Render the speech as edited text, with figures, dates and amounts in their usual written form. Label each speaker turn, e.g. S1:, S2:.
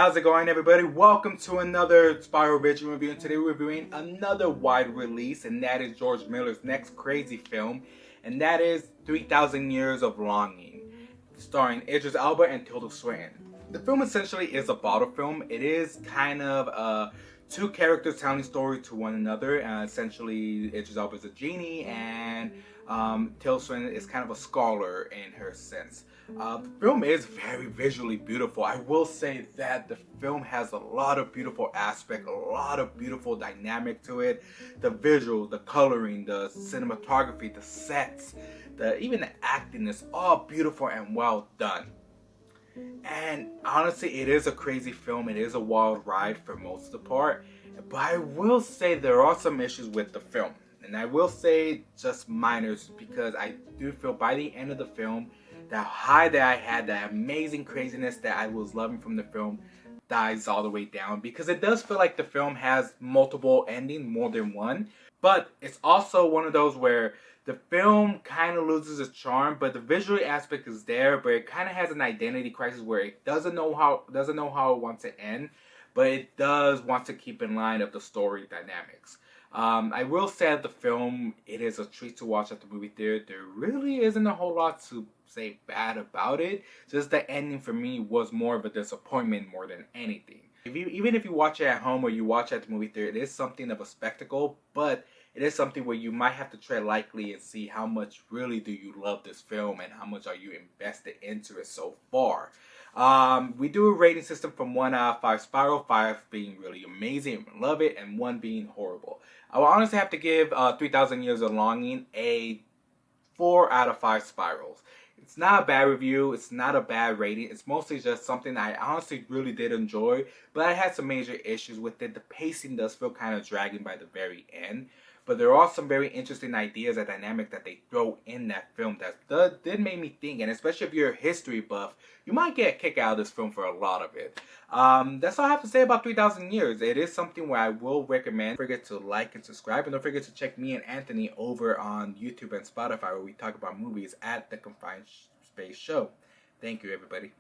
S1: How's it going, everybody? Welcome to another Spiral Vision review, and today we're reviewing another wide release, and that is George Miller's next crazy film, and that is 3,000 Years of Longing, starring Idris Elba and Tilda Swinton. The film essentially is a bottle film. It is kind of two characters telling story to one another. Essentially, Idris Elba is a genie, and Tilda Swinton is kind of a scholar in her sense. The film is very visually beautiful. I will say that the film has a lot of beautiful aspect, a lot of beautiful dynamic to it. The visual, the coloring, the cinematography, the sets, even the acting is all beautiful and well done. And honestly, it is a crazy film. It is a wild ride for most of the part. But I will say there are some issues with the film. And I will say just minors, because I do feel by the end of the film, that high that I had, that amazing craziness that I was loving from the film, dies all the way down. Because it does feel like the film has multiple endings, more than one. But it's also one of those where the film kind of loses its charm, but the visual aspect is there, but it kind of has an identity crisis where it doesn't know how it wants to end, but it does want to keep in line of the story dynamics. I will say that the film, it is a treat to watch at the movie theater. There really isn't a whole lot to say bad about it. Just the ending for me was more of a disappointment more than anything. Even if you watch it at home or you watch it at the movie theater, it is something of a spectacle, but it is something where you might have to tread lightly and see how much really do you love this film and how much are you invested into it so far. We do a rating system from 1 out of 5 spiral, 5 being really amazing and love it, and 1 being horrible. I will honestly have to give 3,000 Years of Longing a 4 out of 5 spirals. It's not a bad review, it's not a bad rating, it's mostly just something I honestly really did enjoy, but I had some major issues with it. The pacing does feel kind of dragging by the very end, but there are some very interesting ideas and dynamic that they throw in that film that did make me think, and especially if you're a history buff, you might get a kick out of this film for a lot of it. That's all I have to say about 3,000 Years. It is something where I will recommend. Don't forget to like and subscribe, and don't forget to check me and Anthony over on YouTube and Spotify, where we talk about movies at the Confined Space Show. Thank you, everybody.